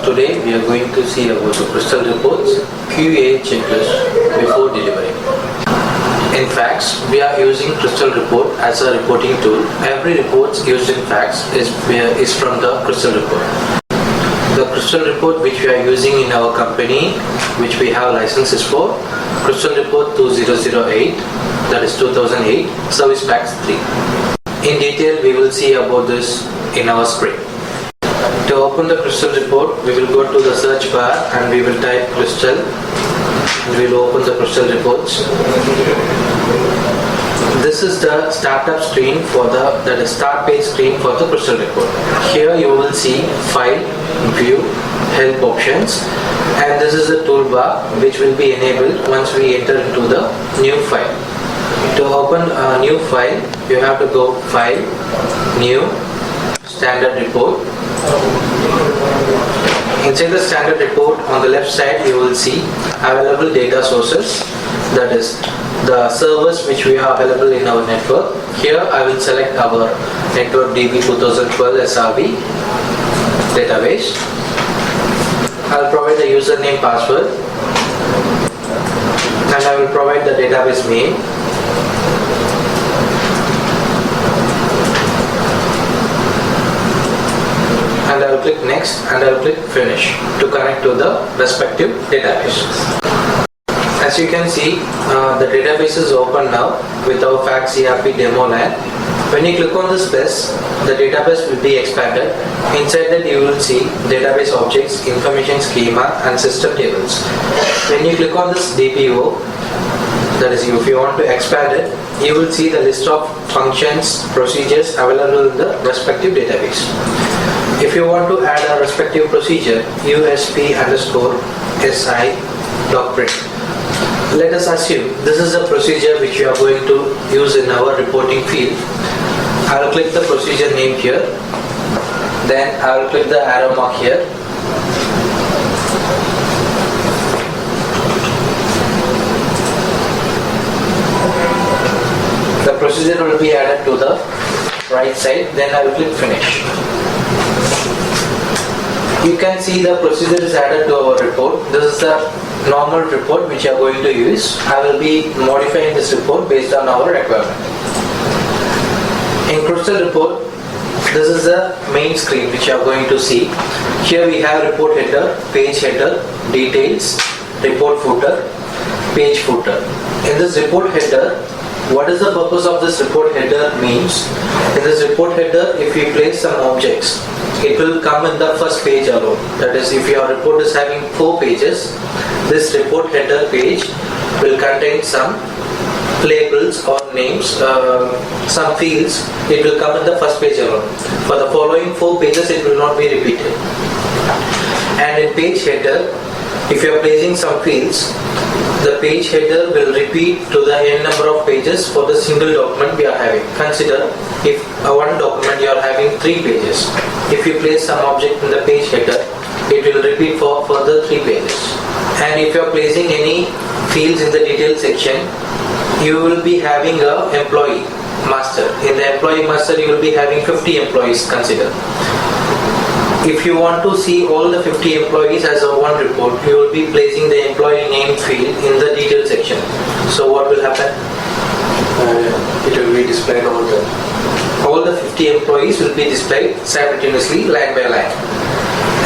Today we are going to see about the Crystal reports QA checklist before delivery. In Fax, we are using Crystal report as a reporting tool. Every report used in Fax is from the Crystal report. The Crystal report which we are using in our company, which we have licenses for, Crystal report 2008, that is 2008, Service Pack 3. In detail, we will see about this in our screen. To open the Crystal report, we will go to the search bar and we will type Crystal. We will open the Crystal reports. This is the startup screen for the start page screen for the Crystal report. Here you will see File, View, Help options, and this is the toolbar which will be enabled once we enter into the new file. To open a new file, you have to go File, New, Standard Report. Inside the standard report, on the left side you will see available data sources, that is the servers which we have available in our network. Here I will select our network DB 2012 SRV database. I will provide the username, password, and I will provide the database name. And I will click next and I will click finish to connect to the respective database. As you can see, the database is open now with our Fax ERP demo LAN. When you click on this plus, the database will be expanded. Inside that you will see database objects, information schema and system tables. When you click on this DPO, that is if you want to expand it, you will see the list of functions, procedures available in the respective database. If you want to add a respective procedure, USP_SI docprint. Let us assume this is a procedure which you are going to use in our reporting field. I will click the procedure name here. Then I will click the arrow mark here. The procedure will be added to the right side. Then I will click finish. You can see the procedure is added to our report. This is the normal report which you are going to use. I will be modifying this report based on our requirement. In Crystal report, this is the main screen which you are going to see. Here we have report header, page header, details, report footer, page footer. In this report header, what is the purpose of this report header means? In this report header, if we place some objects, it will come in the first page alone. That is, if your report is having 4 pages, this report header page will contain some labels or names, some fields. It will come in the first page alone. For the following 4 pages, it will not be repeated. And in page header, if you are placing some fields, the page header will repeat to the n number of pages for the single document we are having. Consider if one document you are having 3 pages. If you place some object in the page header, it will repeat for further 3 pages. And if you are placing any fields in the detail section, you will be having a employee master. In the employee master, you will be having 50 employees, consider. If you want to see all the 50 employees as a one report, you will be placing the employee name field in the detail section. So what will happen? It will be displayed all the 50 employees will be displayed simultaneously line by line.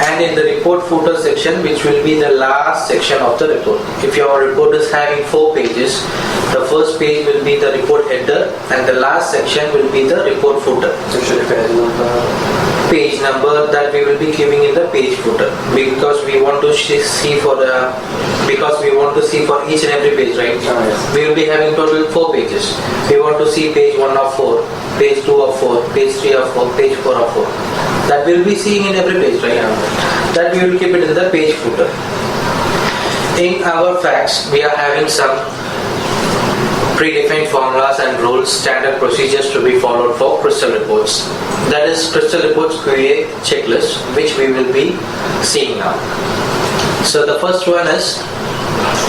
And in the report footer section, which will be the last section of the report. If your report is having 4 pages, the first page will be the report header and the last section will be the report footer. Page number that we will be giving in the page footer, because we want to see for each and every page, right? We will be having total 4 pages. We want to see page 1 of 4, page 2 of 4, page 3 of 4, page 4 of 4. That we will be seeing in every page, right? That we will keep it in the page footer. In our Fax, we are having some predefined formulas and rules, standard procedures to be followed for Crystal reports. That is Crystal reports QA checklist, which we will be seeing now. So the first one is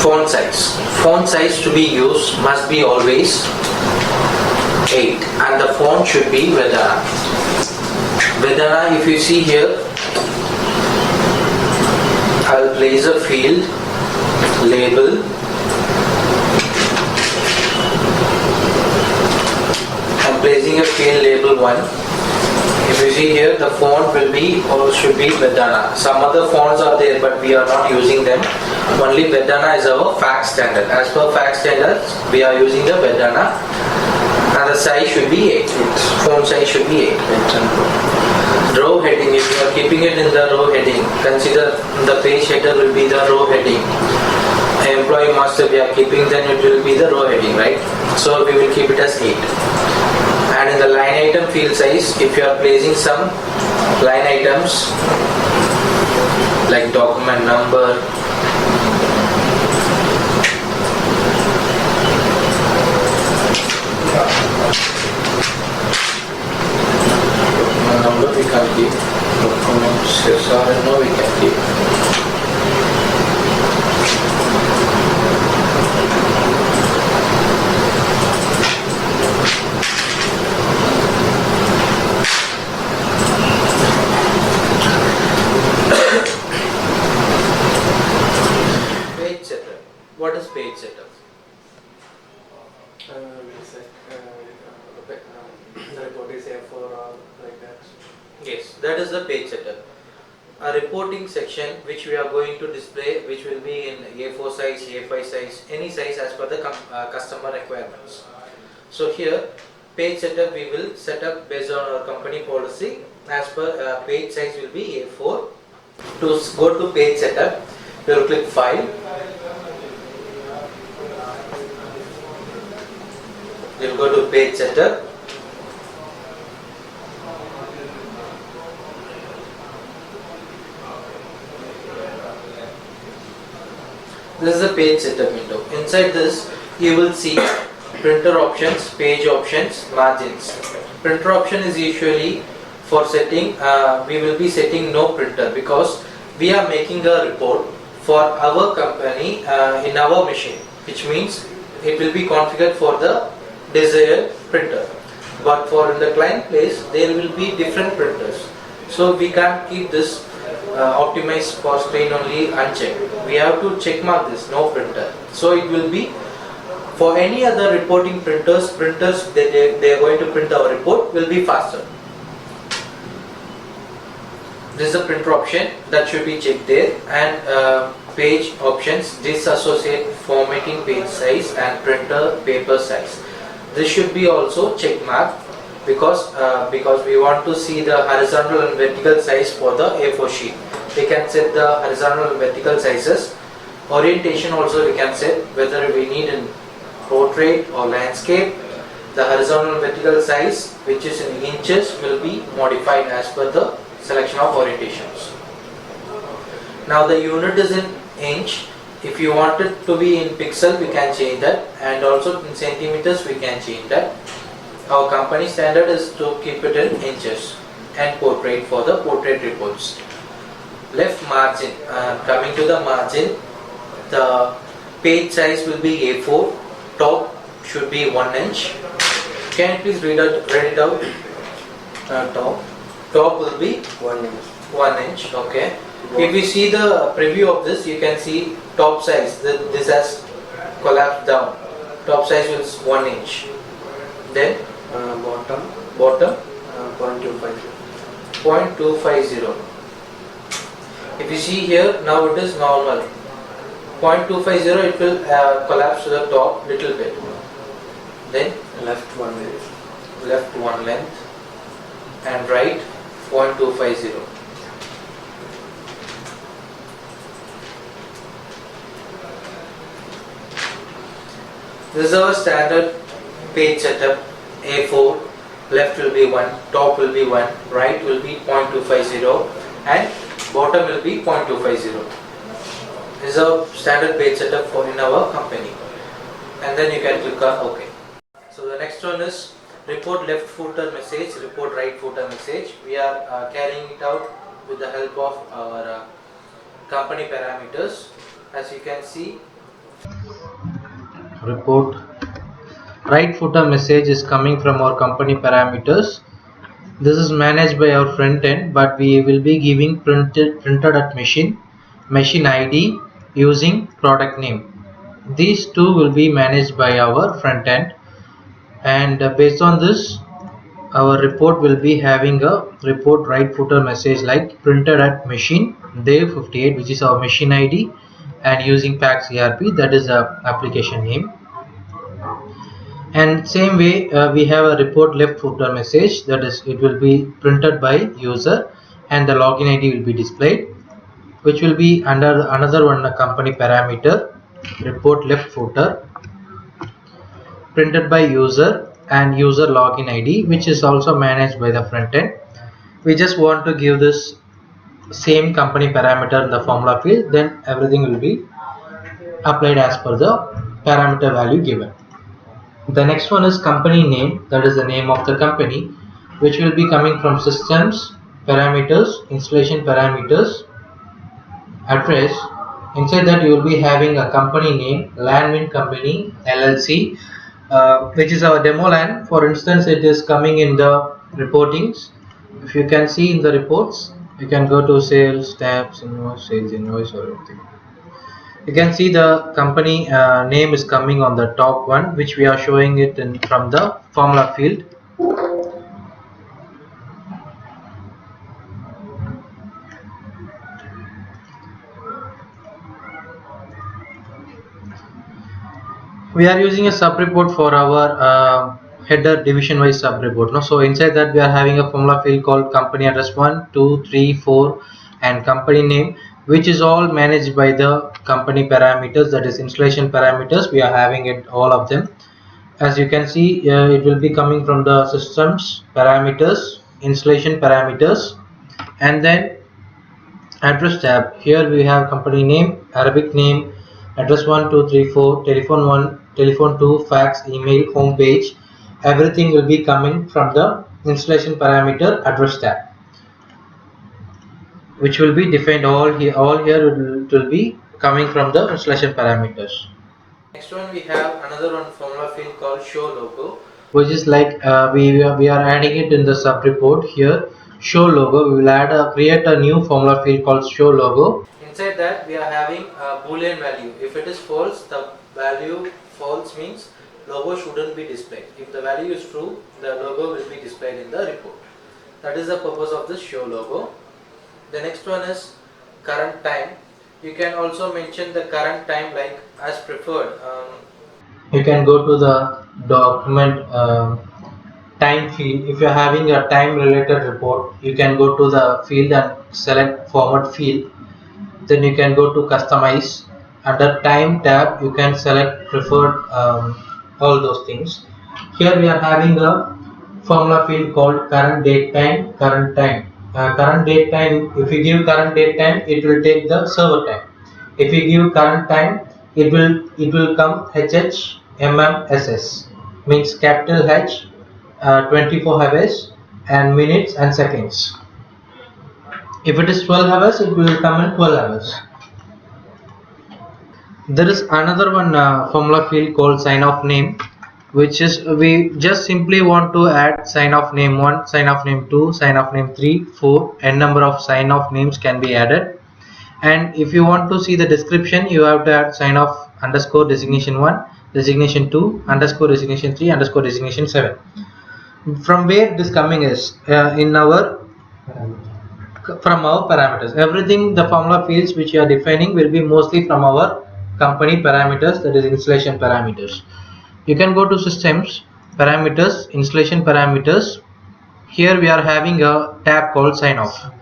font size. Font size to be used must be always 8, and the font should be Vedana. Vedana, if you see here, I'll place a field label. I'm placing a field label 1. If you see here, the font will be or should be Vedana. Some other fonts are there, but we are not using them. Only Vedana is our fax standard. As per fax standards, we are using the Vedana, and the size should be 8. Font size should be 8. Row heading, if you are keeping it in the row heading, consider the page header will be the row heading. Employee master we are keeping, then it will be the row heading, right? So we will keep it as 8. And in the line item field size, if you are placing some line items like document number, we can keep, documents, SRNO we can keep. Page setup. What is page setup? The report is A4 or like that. Yes, that is the page setup. A reporting section which we are going to display, which will be in A4 size, A5 size, any size as per the customer requirements. So here, page setup we will set up based on our company policy. As per page size will be A4. To go to page setup, we will click File. We will go to page setup. This is the page setup window. Inside this, you will see printer options, page options, margins. Printer option is usually for setting, we will be setting no printer because we are making a report for our company in our machine, which means it will be configured for the desired printer. But for in the client place, there will be different printers. So we can't keep this optimized for screen only unchecked. We have to check mark this no printer. So it will be for any other reporting printers they are going to print our report will be faster. This is the printer option that should be checked there, and page options, disassociate formatting page size and printer paper size. This should be also check marked because we want to see the horizontal and vertical size for the A4 sheet. We can set the horizontal and vertical sizes. Orientation also we can set whether we need in portrait or landscape. The horizontal and vertical size, which is in inches, will be modified as per the selection of orientations. Now the unit is in inch. If you want it to be in pixel, we can change that, and also in centimeters we can change that. Our company standard is to keep it in inches, and portrait for the portrait reports. Left margin, coming to the margin, the page size will be A4, top should be 1 inch. Can you please read it out? Top will be 1 inch. 1 inch, okay. If you see the preview of this, you can see top size, this has collapsed down. Top size is 1 inch. Then Bottom bottom 0.250. 0.250. If you see here, now it is normal. 0.250, it will collapse to the top little bit. Then Left 1 inch. left 1 length and right 0.250. This is our standard page setup. A4, left will be 1, top will be 1, right will be 0.250 and bottom will be 0.250. This is our standard page setup for in our company, and then you can click on OK. So the next one is report left footer message, report right footer message. We are carrying it out with the help of our company parameters. As you can see, report right footer message is coming from our company parameters. This is managed by our front end, but we will be giving printed at machine. machine ID using product name. These two will be managed by our front end, and based on this our report will be having a report right footer message like printed at machine Dev 58, which is our machine ID, and using Pax ERP, that is a application name. And same way we have a report left footer message, that is it will be printed by user and the login ID will be displayed, which will be under another one, a company parameter report left footer printed by user and user login ID, which is also managed by the front end. We just want to give this same company parameter in the formula field, then everything will be applied as per the parameter value given. The next one is company name, that is the name of the company, which will be coming from systems parameters, installation parameters, address. Inside that you will be having a company name, Landwind Company LLC, which is our demo land. For instance, it is coming in the reportings. If you can see in the reports, you can go to sales tabs, invoice, sales invoice, or everything. You can see the company name is coming on the top one, which we are showing it in from the formula field. We are using a sub report for our header division wise sub report. No? So inside that we are having a formula field called company address 1, 2, 3, 4 and company name, which is all managed by the company parameters, that is installation parameters. We are having it all of them. As you can see, it will be coming from the systems parameters, installation parameters, and then address tab. Here we have company name, Arabic name, address 1, 2, 3, 4, telephone 1, telephone 2, fax, email, home page. Everything will be coming from the installation parameter address tab, which will be defined all here. All here will be coming from the installation parameters. Next one, we have another one formula field called show logo, which is like we are adding it in the sub report here. Show logo, we will create a new formula field called show logo. Inside that we are having a boolean value. If it is false, the value false means logo shouldn't be displayed. If the value is true, the logo will be displayed in the report. That is the purpose of this show logo. The next one is current time. You can also mention the current time like as preferred. You can go to the document time field. If you are having a time related report, you can go to the field and select format field. Then you can go to customize. Under time tab you can select preferred, all those things. Here we are having a formula field called current date time, current time. Current date time, if you give current date time, it will take the server time. If you give current time, it will come HHMMSS, means capital H, 24 hours and minutes and seconds. If it is 12 hours, it will come in 12 hours. There is another one formula field called sign off name, which is we just simply want to add sign off name 1, sign off name 2, sign off name 3, 4, n number of sign off names can be added. And if you want to see the description, you have to add sign off underscore designation 1, designation 2, underscore designation 3, underscore designation 7. From where this coming is in our from our parameters. Everything, the formula fields which you are defining will be mostly from our company parameters, that is installation parameters. You can go to systems parameters, installation parameters. Here we are having a tab called sign off.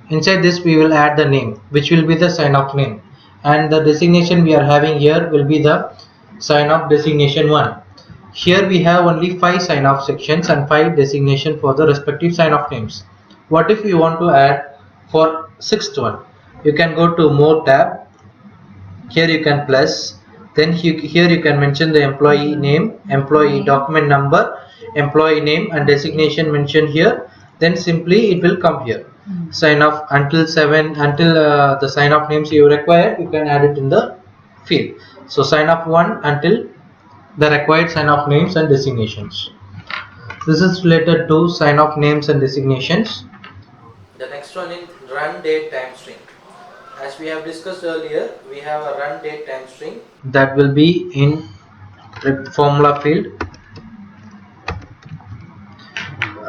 Inside this we will add the name, which will be the sign off name, and the designation we are having here will be the sign off designation 1. Here we have only 5 sign off sections and 5 designation for the respective sign off names. What if you want to add for 6th one? You can go to more tab. Here you can plus, then here you can mention the employee name, employee document number, employee name and designation mentioned here. Then simply it will come here. Sign off until 7, until the sign off names you require, you can add it in the field. So sign off 1 until the required sign off names and designations. This is related to sign off names and designations. The next one is run date time string. As we have discussed earlier, we have a run date time string that will be in formula field.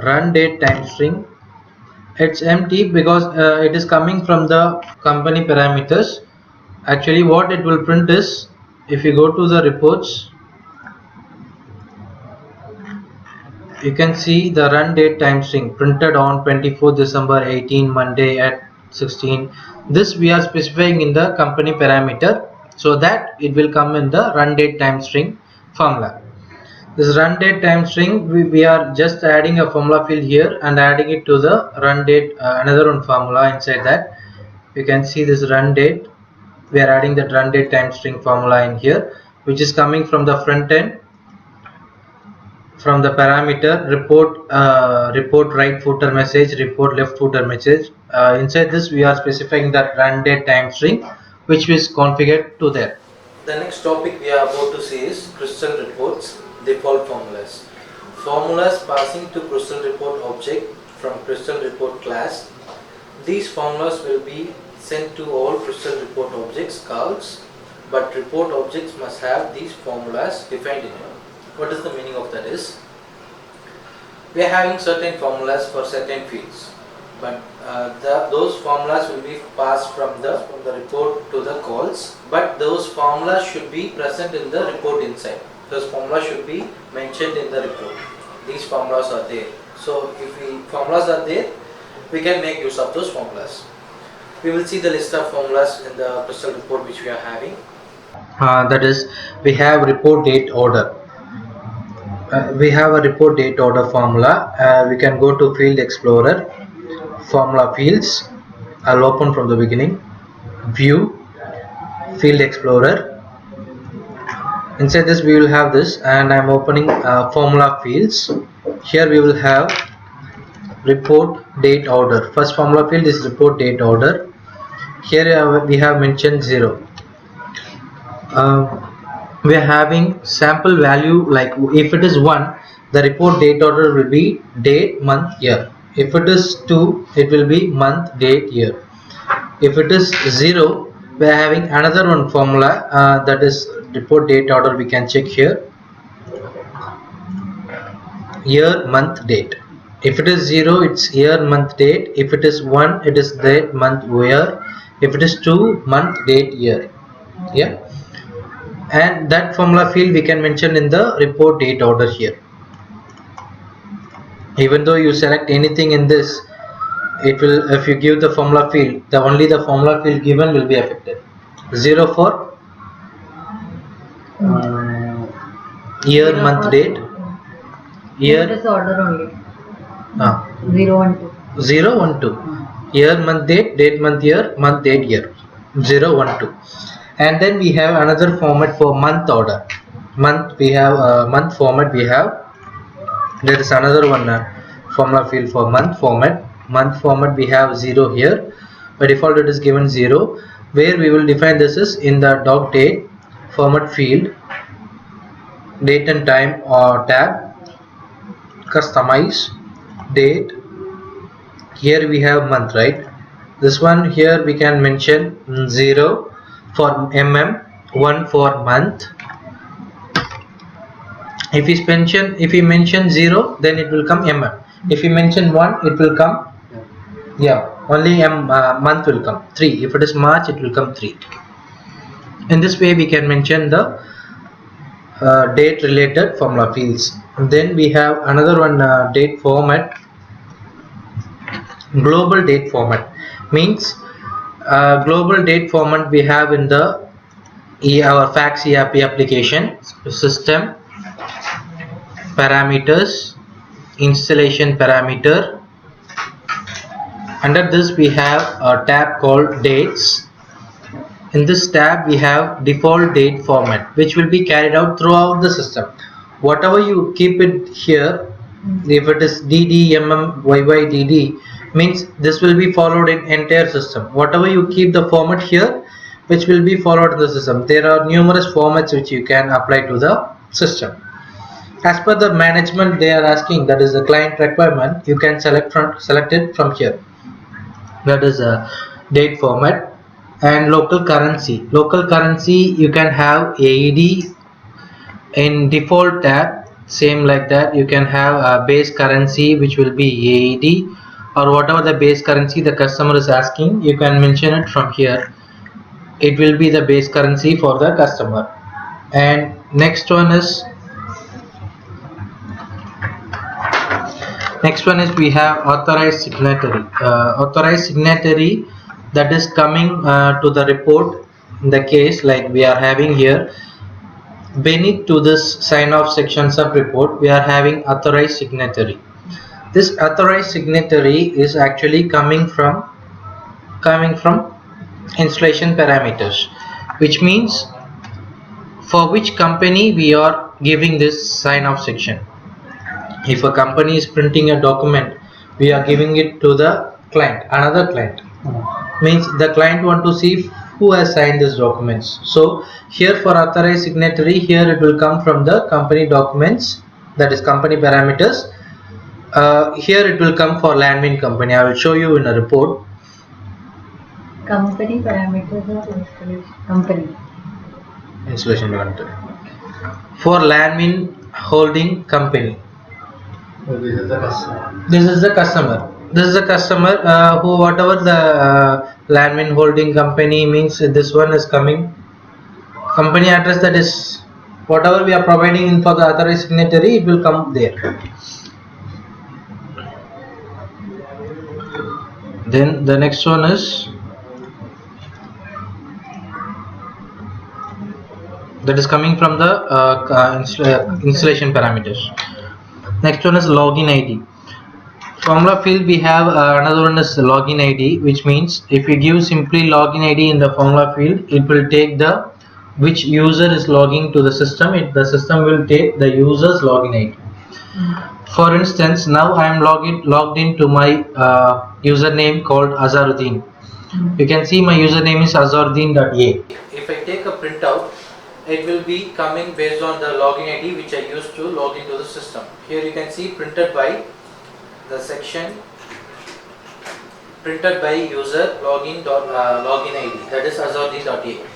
Run date time string, it's empty because it is coming from the company parameters. Actually what it will print is, if you go to the reports, you can see the run date time string printed on 24 December 18 Monday at 16. This we are specifying in the company parameter so that it will come in the run date time string formula. This run date time string, we are just adding a formula field here and adding it to the run date, another one formula inside that. You can see this run date, we are adding that run date time string formula in here, which is coming from the front end, from the parameter report right footer message, report left footer message. Inside this we are specifying that run date time string which is configured to there. The next topic we are about to see is Crystal reports default formulas. Formulas passing to Crystal report object from Crystal report class. These formulas will be sent to all Crystal report objects calls, but report objects must have these formulas defined in it. What is the meaning of that is, we are having certain formulas for certain fields, but those formulas will be passed from the report to the calls, but those formulas should be present in the report inside. Those formulas should be mentioned in the report. These formulas are there. So if formulas are there, we can make use of those formulas. We will see the list of formulas in the Crystal report which we are having. That is, we have report date order. We have a report date order formula. We can go to Field Explorer, Formula Fields. I'll open from the beginning. View, Field Explorer. Inside this we will have this, and I'm opening Formula Fields. Here we will have report date order. First formula field is report date order. Here we have mentioned 0. We are having sample value, like if it is 1, the report date order will be date, month, year. If it is 2, it will be month, date, year. If it is 0, we are having another one formula, that is report date order. We can check here, year, month, date. If it is 0, it's year, month, date. If it is 1, it is date, month, year. If it is 2, month, date, year. Yeah, and that formula field we can mention in the report date order here. Even though you select anything in this, it will, if you give the formula field, only the formula field given will be affected. 0 for year, month, date. Year is order only. 0, 1, 2. Year, month, date, date, month, year, month, date, year. 0, 1, 2. And then we have another format for month order. Month, we have month format. We have, there is another one formula field for month format. Month format we have 0 here. By default it is given 0. Where we will define this is in the doc date format field, date and time or tab, customize date. Here we have month, right? This one here we can mention 0 for mm, 1 for month. If we mention 0, then it will come mm. If we mention 1, it will come, yeah, only month will come 3. If it is March, it will come 3. In this way we can mention the date related formula fields. And then we have another one, date format, global date format. Means global date format we have in the our fax ERP application, system, parameters, installation parameter. Under this we have a tab called dates. In this tab we have default date format, which will be carried out throughout the system. Whatever you keep it here, if it is DD, MM, YY, DD, means this will be followed in entire system. Whatever you keep the format here, which will be followed in the system. There are numerous formats which you can apply to the system. As per the management they are asking, that is the client requirement, you can select it from here. That is a date format. and local currency. Local currency, you can have AED in default tab, same like that. You can have a base currency which will be AED, or whatever the base currency the customer is asking, you can mention it from here. It will be the base currency for the customer. And next one is we have authorized signatory. Authorized signatory, that is coming to the report. In the case like we are having here, beneath to this sign off sections of report, we are having authorized signatory. This authorized signatory is actually coming from installation parameters, which means for which company we are giving this sign off section. If a company is printing a document, we are giving it to the client, another client. Means the client want to see who has signed this documents. So here for authorized signatory, here it will come from the company documents, that is company parameters. Here it will come for landmin company. I will show you in a report. Company parameters or installation company. Installation parameter. For landmin holding company. So this is the customer. This is the customer. This is the customer who, whatever the landmin holding company means, this one is coming. Company address, that is whatever we are providing in for the authorized signatory, it will come there. Then the next one is that is coming from the installation parameters. Next one is login ID. Formula field, we have another one is login ID, which means if we give simply login ID in the formula field, it will take the which user is logging to the system. The system will take the user's login ID. For instance, now I am logged into my username called Azaruddin. You can see my username is azaruddin.a. If I take a printout, it will be coming based on the login ID which I used to log into the system. Here you can see printed by the section, printed by user login ID, that is azaruddin.a.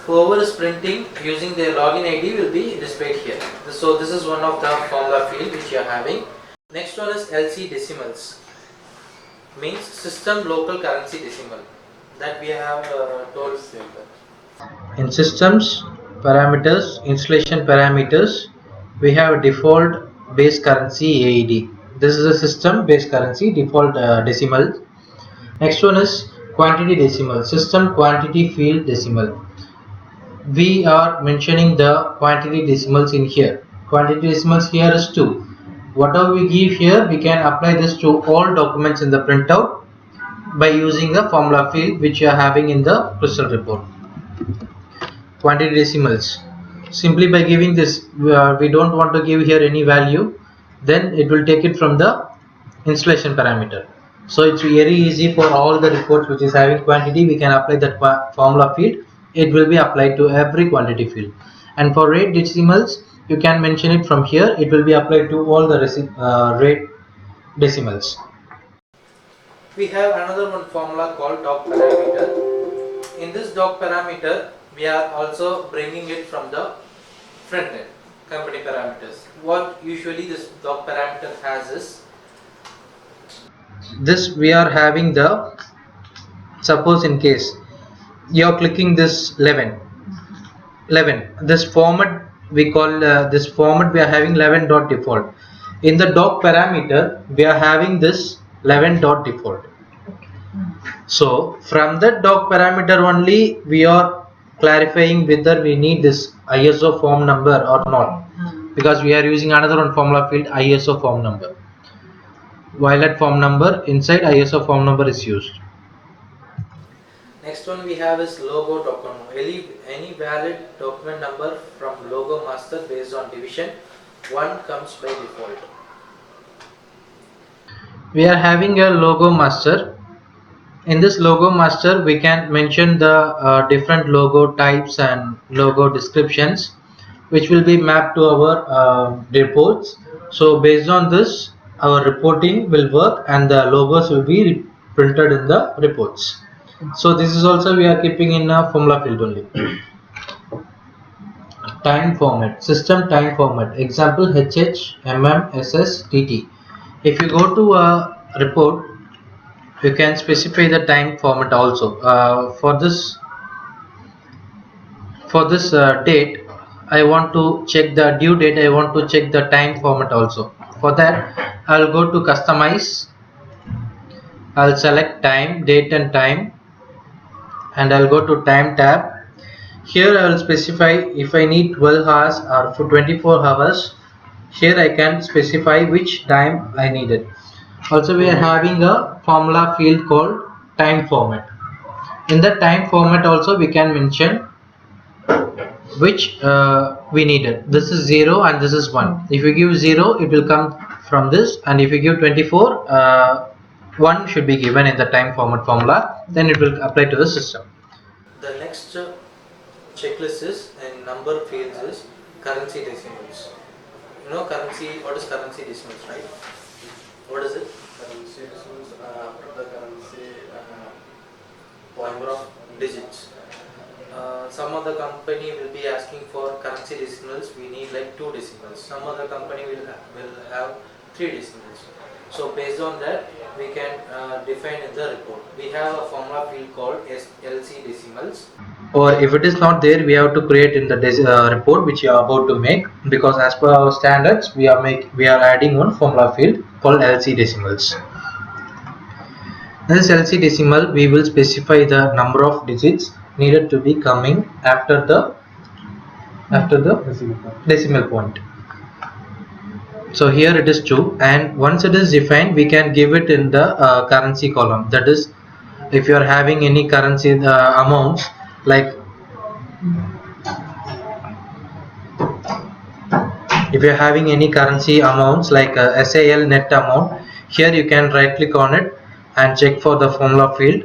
Whoever is printing using their login ID will be displayed here. So this is one of the formula field which you are having. Next one is LC decimals, means system local currency decimal, that we have told. In systems parameters, installation parameters, we have default base currency AED. This is a system base currency default decimal. Next one is quantity decimal, system quantity field decimal. We are mentioning the quantity decimals in here. Quantity decimals here is 2. Whatever we give here, we can apply this to all documents in the printout by using the formula field which you are having in the result report. Quantity decimals, simply by giving this, we don't want to give here any value, then it will take it from the installation parameter. So it's very easy for all the reports which is having quantity, we can apply that formula field. It will be applied to every quantity field. And for rate decimals, you can mention it from here. It will be applied to all the rate decimals. We have another one formula called doc parameter. In this doc parameter, we are also bringing it from the front end, company parameters. What usually this doc parameter has is this. We are having the, suppose in case you are clicking this 11, this format we call this format, we are having 11.default. In the doc parameter, we are having this 11.default. So from that doc parameter only, we are clarifying whether we need this ISO form number or not, because we are using another one formula field, ISO form number. Violet form number, inside ISO form number is used. Next one we have is logo document. Any valid document number from logo master based on division 1 comes by default. We are having a logo master. In this logo master, we can mention the different logo types and logo descriptions, which will be mapped to our reports. So based on this, our reporting will work and the logos will be printed in the reports. So this is also we are keeping in a formula field only. Time format, system time format. Example HH, MM, SS, TT. If you go to a report, you can specify the time format also. For this date, I want to check the due date. I want to check the time format also. For that, I'll go to customize. I'll select time, date and time, and I'll go to time tab. Here I will specify if I need 12 hours or for 24 hours. Here I can specify which time I needed. Also we are having a formula field called time format. In the time format also we can mention which we needed. This is 0 and this is 1. If you give 0 it will come from this, and if you give 24 1 should be given in the time format formula, then it will apply to the system. The next checklist is in number fields is currency decimals. You know currency, what is currency decimals, right? What is it? Currency decimals after the currency Number of digits. Some other company will be asking for currency decimals, we need like 2 decimals. Some other company will have 3 decimals. So based on that we can define in the report. We have a formula field called LC decimals. Or if it is not there, we have to create in the report which you are about to make, because as per our standards we are adding one formula field called LC decimals. In this LC decimal we will specify the number of digits needed to be coming after the decimal point. So here it is 2, and once it is defined we can give it in the currency column. That is, if you are having any currency amounts like SAL net amount, here you can right click on it and check for the formula field.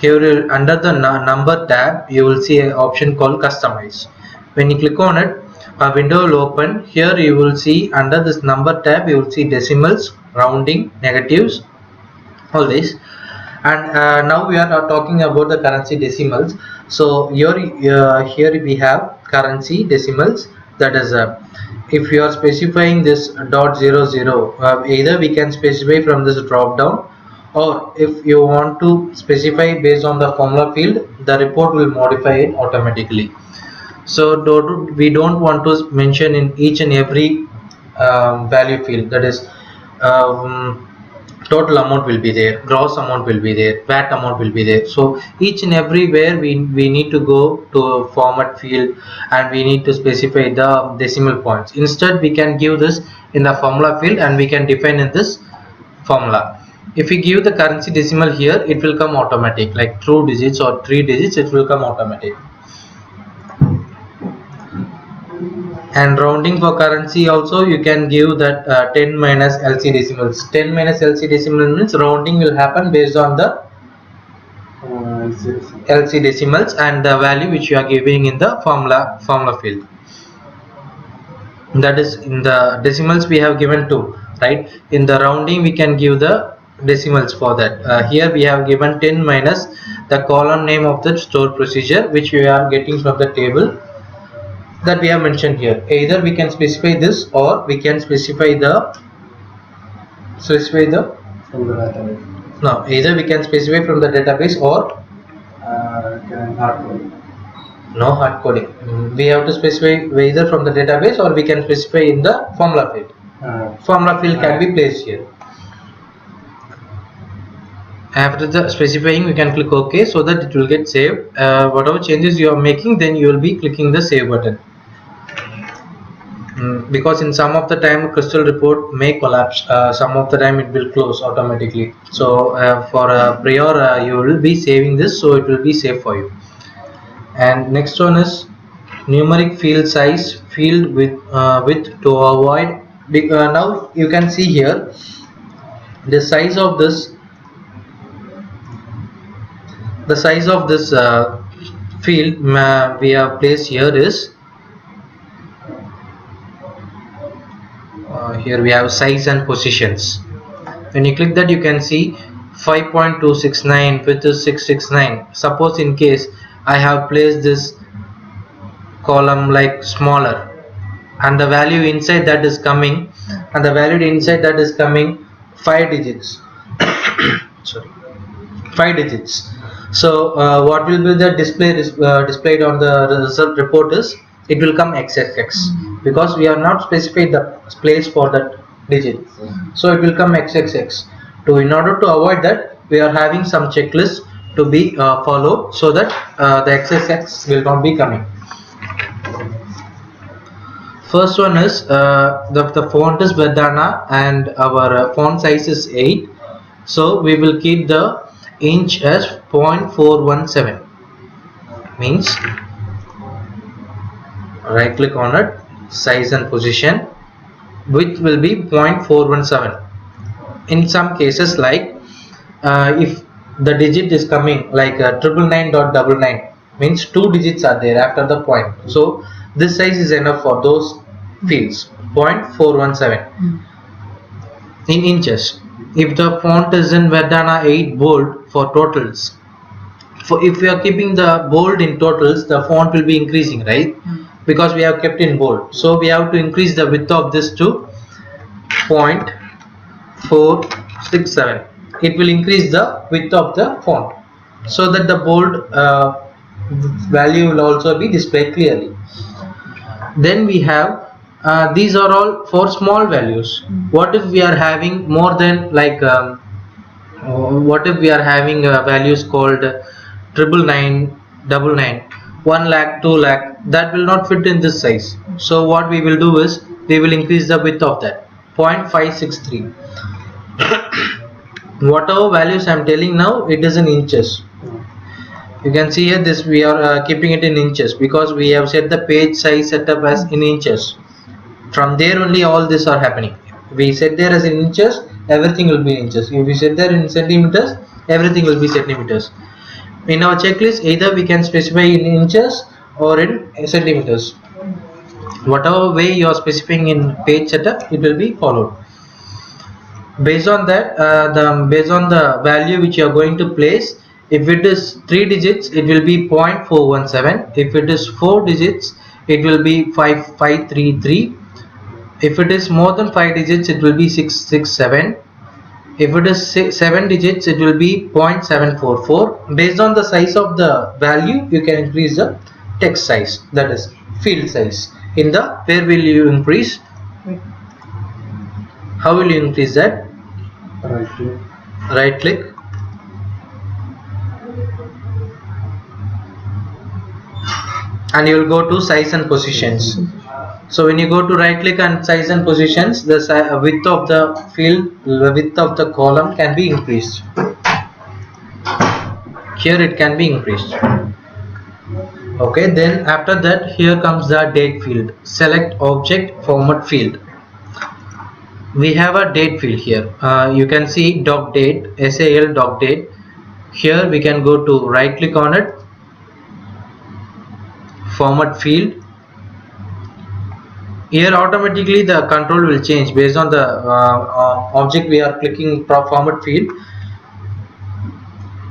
Here under the number tab you will see an option called customize. When you click on it, a window will open. Here you will see under this number tab you will see decimals, rounding, negatives, all this. And now we are talking about the currency decimals. So here we have currency decimals. That is if you are specifying this .00, either we can specify from this drop down, or if you want to specify based on the formula field, the report will modify it automatically. So we don't want to mention in each and every value field. That is total amount will be there, gross amount will be there, VAT amount will be there. So each and everywhere we need to go to a format field and we need to specify the decimal points. Instead we can give this in the formula field and we can define in this formula. If we give the currency decimal here, it will come automatic, like 2 digits or 3 digits, it will come automatic. And rounding for currency also you can give that 10 minus LC decimals. 10 minus LC decimal means rounding will happen based on the LC decimals and the value which you are giving in the formula field. That is, in the decimals we have given 2, right? In the rounding we can give the decimals for that. Here we have given 10 minus the column name of the store procedure which we are getting from the table that we have mentioned here. Either we can specify this or we can specify the from the database. No, either we can specify from the database or Can hard code. no hard coding. We have to specify either from the database or we can specify in the formula field. Formula field can be placed here. After the specifying we can click OK so that it will get saved. Whatever changes you are making, then you will be clicking the save button. Because in some of the time crystal report may collapse, some of the time it will close automatically. So for prior you will be saving this, so it will be safe for you. And next one is numeric field size, field width to avoid. Now you can see here the size of this field we have placed here is here we have size and positions. When you click that, you can see 5.269 width is 669. Suppose in case I have placed this column like smaller, and the value inside that is coming, 5 digits. Sorry, 5 digits. So what will be the displayed on the result report is, it will come XXX, because we are not specified the place for that digit, so it will come XXX. In order to avoid that, we are having some checklist to be followed, so that the XXX will not be coming. First one is the font is Vedana and our font size is 8, so we will keep the inch as 0.417. means right click on it, size and position, width will be 0.417. in some cases, like if the digit is coming like 999.99, means 2 digits are there after the point, so this size is enough for those fields, 0.417 in inches. If the font is in Vedana 8 bold for totals, if we are keeping the bold in totals, the font will be increasing, right? Because we have kept in bold, so we have to increase the width of this to 0.467. it will increase the width of the font, so that the bold value will also be displayed clearly. Then we have these are all for small values. What if we are having more than like what if we are having values called 999, 1 lakh, 2 lakh, that will not fit in this size. So what we will do is, we will increase the width of that, 0.563. Whatever values I am telling now, it is in inches. You can see here, this we are keeping it in inches, because we have set the page size setup as in inches. From there only all this are happening. We set there as in inches, everything will be in inches. If we set there in centimeters, everything will be centimeters. In our checklist, either we can specify in inches or in centimeters. Whatever way you are specifying in page setup, it will be followed. Based on that, based on the value which you are going to place, if it is 3 digits, it will be 0.417. If it is 4 digits, it will be 5533. If it is more than 5 digits, it will be 667. If it is 7 digits, it will be 0.744. Based on the size of the value, you can increase the text size, that is field size. In the where will you increase? How will you increase that? Right click. And you will go to size and positions. So when you go to right click and size and positions, the width of the field, the width of the column can be increased. Here it can be increased. Okay, then after that, here comes the date field. Select object format field. We have a date field here. You can see doc date, SAL doc date. Here we can go to right click on it, format field. Here automatically the control will change based on the object we are clicking format field.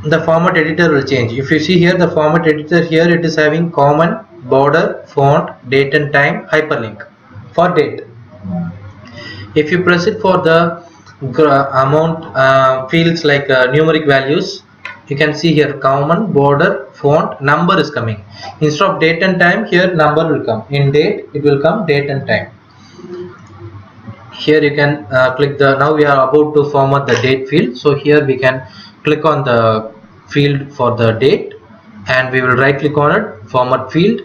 The format editor will change. If you see here, the format editor here, it is having common, border, font, date and time, hyperlink for date. If you press it for the amount fields like numeric values, you can see here common, border, font, number is coming. Instead of date and time, here number will come. In date, it will come date and time. Here you can click the, now we are about to format the date field. So here we can click on the field for the date, and we will right click on it, format field.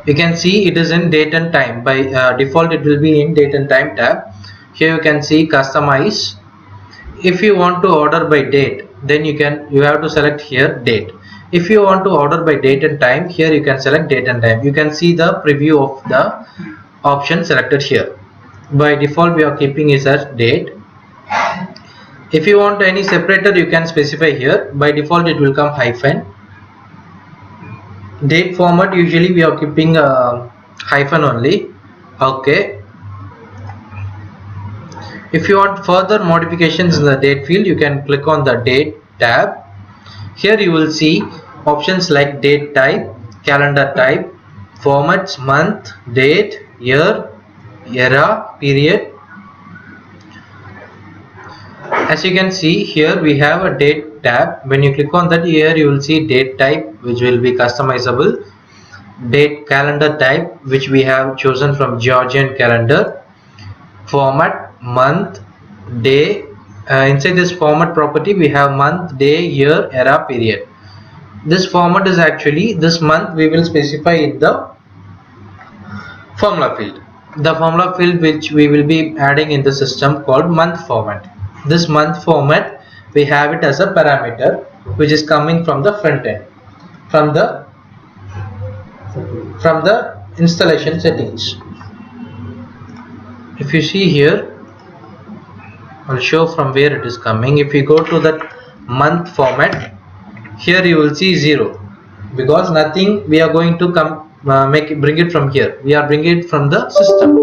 You can see it is in date and time. By default, it will be in date and time tab. Here you can see customize. If you want to order by date, then you have to select here date. If you want to order by date and time, here you can select date and time. You can see the preview of the option selected here. By default, we are keeping it as date. If you want any separator, you can specify here. By default, it will come hyphen. Date format, usually we are keeping a hyphen only. Okay. If you want further modifications in the date field, you can click on the date tab. Here you will see options like date type, calendar type, formats, month, date, year, era, period. As you can see here, we have a date tab. When you click on that, here you will see date type, which will be customizable, date calendar type, which we have chosen from Georgian calendar, format, month, day. Inside this format property, we have month, day, year, era, period. This format is actually this month we will specify in the formula field. The formula field which we will be adding in the system called month format. This month format, we have it as a parameter which is coming from the front end, from the installation settings. If you see here, I'll show from where it is coming. If you go to that month format, here you will see 0, because nothing we are going to come bring it from here. We are bringing it from the system.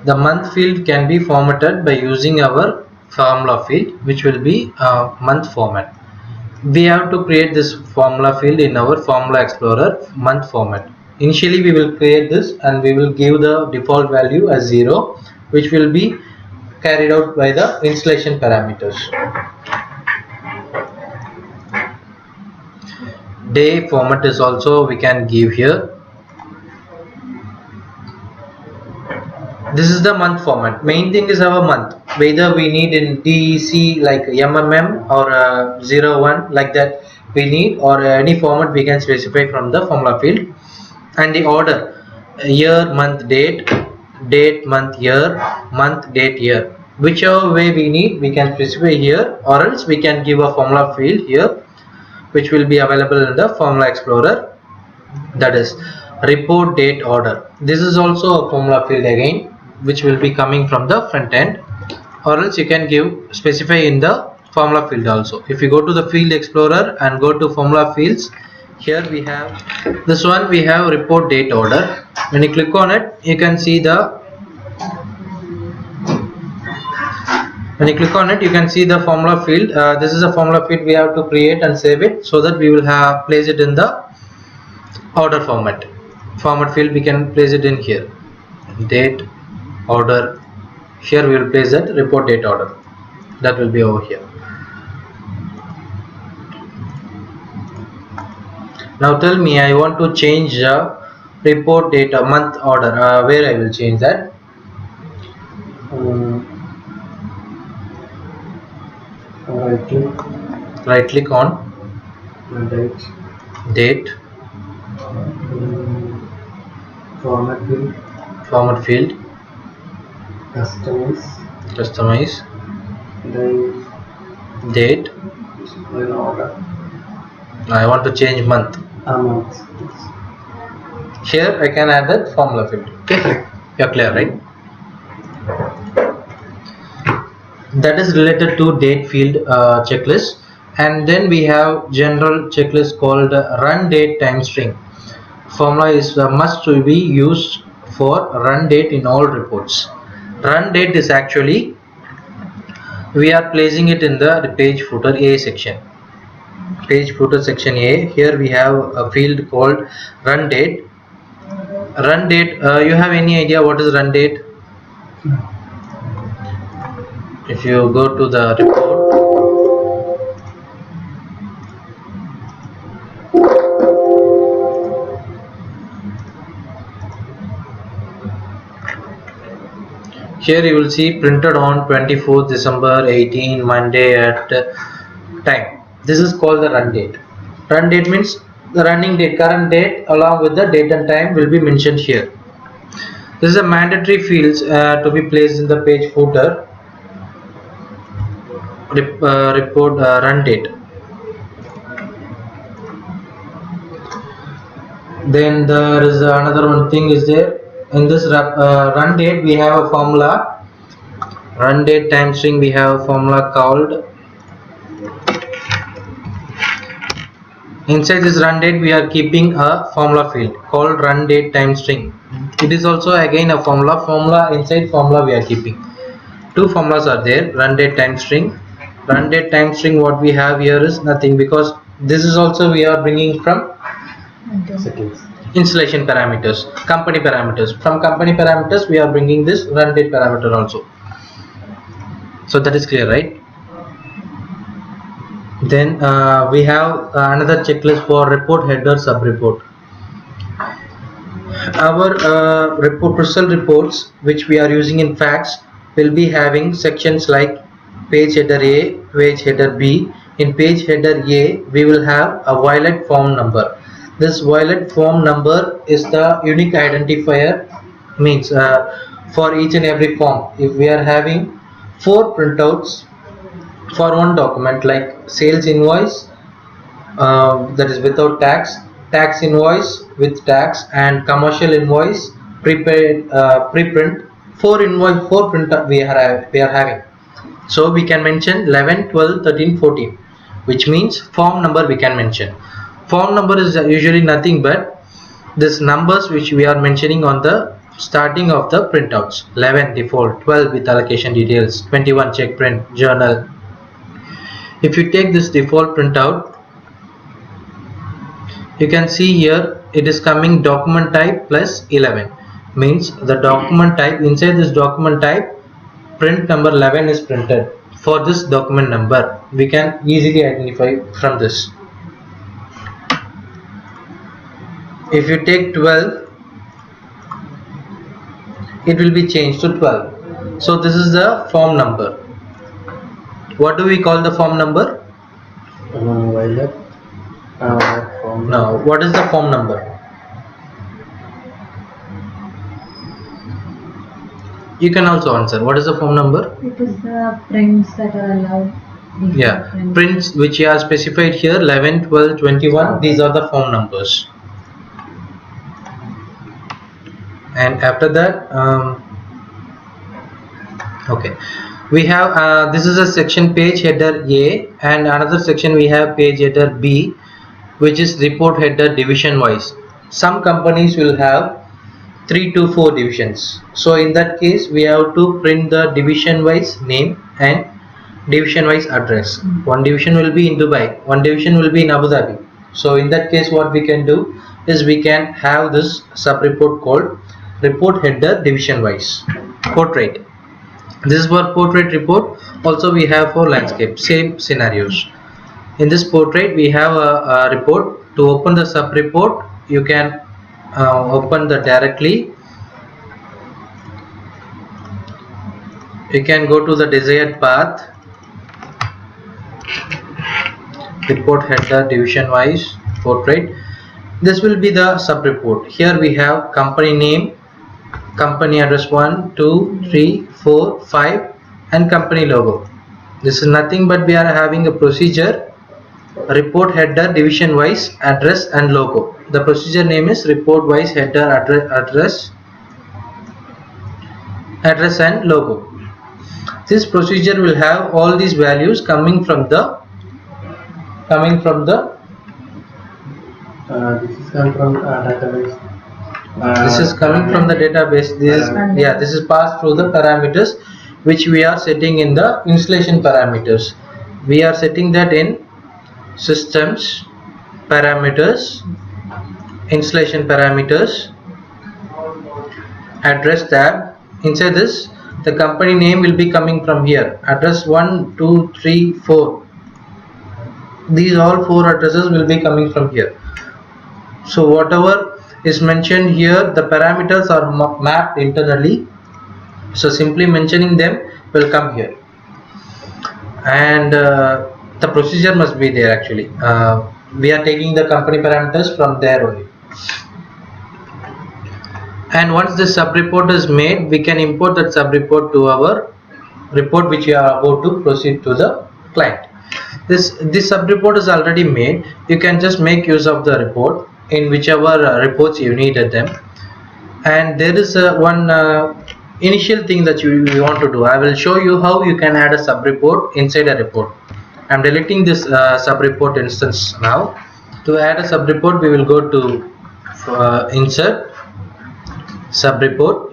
The month field can be formatted by using our formula field, which will be month format. We have to create this formula field in our Formula Explorer month format. Initially we will create this and we will give the default value as 0, which will be carried out by the installation parameters. Day format is also we can give here. This is the month format. Main thing is our month, whether we need in DEC like MMM or 01 like that we need, or any format we can specify from the formula field. And the order, year, month, date, date, month, year, month, date, year, whichever way we need we can specify here, or else we can give a formula field here which will be available in the Formula Explorer, that is report date order. This is also a formula field again, which will be coming from the front end, or else you can specify in the formula field also. If you go to the Field Explorer and go to formula fields, here we have this one, we have report date order. When you click on it, you can see the formula field. This is a formula field we have to create and save it, so that we will place it in the order format field. We can place it in here, date order. Here we will place that report date order, that will be over here. Now tell me, I want to change the report date month order. Where I will change that? Right click on date, format field, customize, date. I want to change month. Here I can add that formula field. Okay, you're clear, right? That is related to date field checklist. And then we have general checklist called run date time string. Formula is must to be used for run date in all reports. Run date is actually we are placing it in the page footer A section. Page footer section A. Here we have a field called run date. Run date. You have any idea what is run date? If you go to the report, here you will see printed on 24th December 18 Monday at time. This is called the run date. Run date means the running date, current date along with the date and time will be mentioned here. This is a mandatory fields to be placed in the page footer. Report run date. Then there is another one thing is there. In this run date we have a formula. Run date time string, we have a formula called. Inside this run date we are keeping a formula field called run date time string. It is also again a formula. Inside formula we are keeping two formulas are there: run date time string. Run date time string, what we have here is nothing, because this is also we are bringing from Settings. installation parameters, company parameters. From company parameters we are bringing this run date parameter also. So that is clear, right? Then we have another checklist for report header, sub report. Our report result reports which we are using in facts will be having sections like page header A, page header B. In page header A we will have a violet form number. This violet form number is the unique identifier, means for each and every form. If we are having 4 printouts for one document, like sales invoice, that is without tax, tax invoice with tax, and commercial invoice prepaid preprint, 4 print we are having. So we can mention 11, 12, 13, 14, which means form number we can mention. Form number is usually nothing but this numbers which we are mentioning on the starting of the printouts. 11 default, 12 with allocation details, 21 check print, journal. If you take this default printout, you can see here it is coming document type plus 11, means the document type, inside this document type print number 11 is printed for this document number. We can easily identify from this. If you take 12, it will be changed to 12. So this is the form number. What do we call the form number? Violet. Form. Now, what is the form number? You can also answer. What is the form number? It is the prints that are allowed. Yeah, prints which are specified here, 11, 12, 21. These are the form numbers. And after that, okay, we have this is a section page header A, and another section we have page header B, which is report header division wise. Some companies will have 3 to 4 divisions. So in that case we have to print the division wise name and division wise address. One division will be in Dubai, one division will be in Abu Dhabi. So in that case what we can do is we can have this sub report called report header division wise. Portrait, this is for portrait report. Also we have for landscape, same scenarios. In this portrait we have a report. To open the sub report you can open the directly. You can go to the desired path, report header division wise portrait. This will be the sub report. Here we have company name, company address 1, 2, 3, 4, 5 and company logo. This is nothing but we are having a procedure, report header division wise address and logo. The procedure name is report wise header address and logo. This procedure will have all these values coming from the This is come from database. this is coming from the database. This is passed through the parameters which we are setting in the installation parameters. We are setting that in systems parameters, installation parameters, address tab. Inside this the company name will be coming from here, address 1, 2, 3, 4. These all 4 addresses will be coming from here. So whatever is mentioned here, the parameters are mapped internally, so simply mentioning them will come here, and the procedure must be there. Actually we are taking the company parameters from there only. And once this sub report is made, we can import that sub report to our report which we are about to proceed to the client. This sub report is already made. You can just make use of the report in whichever reports you needed them. And there is one initial thing that you want to do. I will show you how you can add a sub report inside a report. I am deleting this sub report instance now. To add a sub report we will go to insert, sub-report.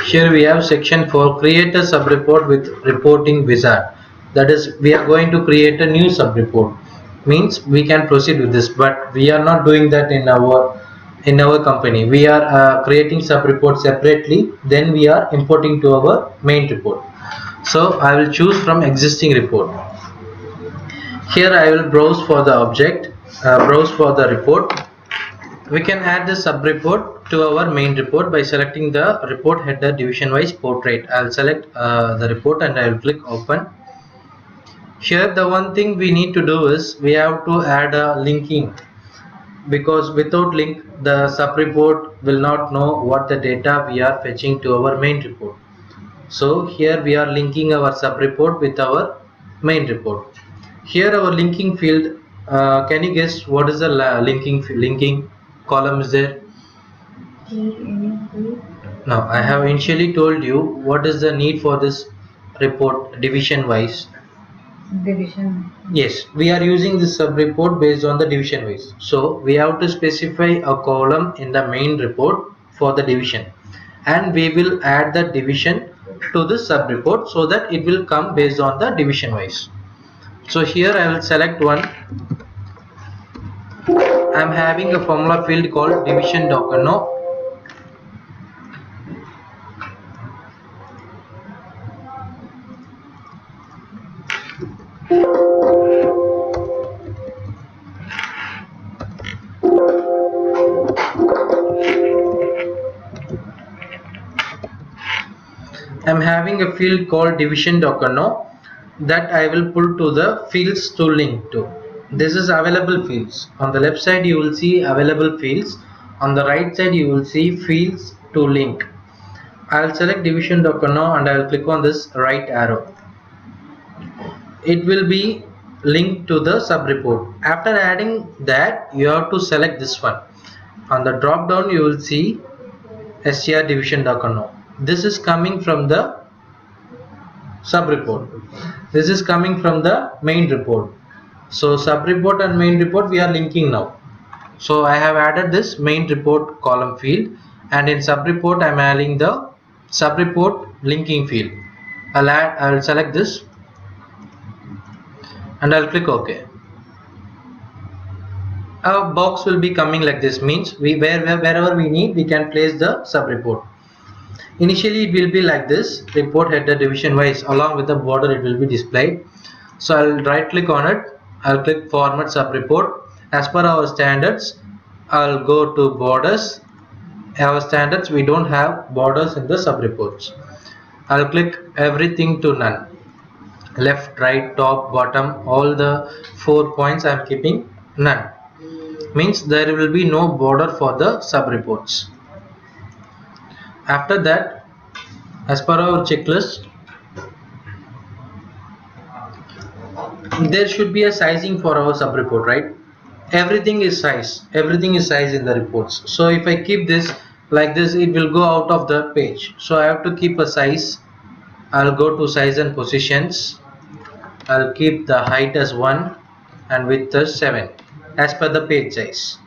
Here we have section 4, create a sub-report with reporting wizard. That is, we are going to create a new sub-report. Means we can proceed with this, but we are not doing that in our company. We are creating sub-report separately, then we are importing to our main report. So I will choose from existing report. Here I will browse for the object, browse for the report. We can add the sub-report to our main report by selecting the report header division-wise portrait. I'll select the report and I will click open. Here the one thing we need to do is we have to add a linking, because without link the sub-report will not know what the data we are fetching to our main report. So here we are linking our sub-report with our main report. Here our linking field, can you guess what is the linking column is there? Now I have initially told you what is the need for this report division wise. Division. Yes, we are using this sub report based on the division wise. So we have to specify a column in the main report for the division, and we will add the division to the sub report so that it will come based on the division wise. So here I will select one. I am having a formula field called division docker. No, I am having a field called division docker now that I will pull to the fields to link to. This is available fields. On the left side you will see available fields. On the right side you will see fields to link. I will select division docker now and I will click on this right arrow. It will be linked to the sub report. After adding that, you have to select this one. On the drop down you will see str division docker now. This is coming from the sub report. This is coming from the main report. So sub report and main report we are linking now. So I have added this main report column field, and in sub report I am adding the sub report linking field. I will select this and I'll click OK. A box will be coming like this, means wherever we need we can place the sub report. Initially it will be like this, report header division wise, along with the border it will be displayed. So I'll right click on it, I'll click format sub report. As per our standards, I'll go to borders. Our standards, we don't have borders in the sub reports. I'll click everything to none. Left, right, top, bottom, all the 4 points I am keeping none. Means there will be no border for the sub reports. After that, as per our checklist, there should be a sizing for our sub report, right? Everything is size in the reports. So if I keep this like this, it will go out of the page. So I have to keep a size. I'll go to size and positions. I'll keep the height as 1 and width as 7 as per the page size.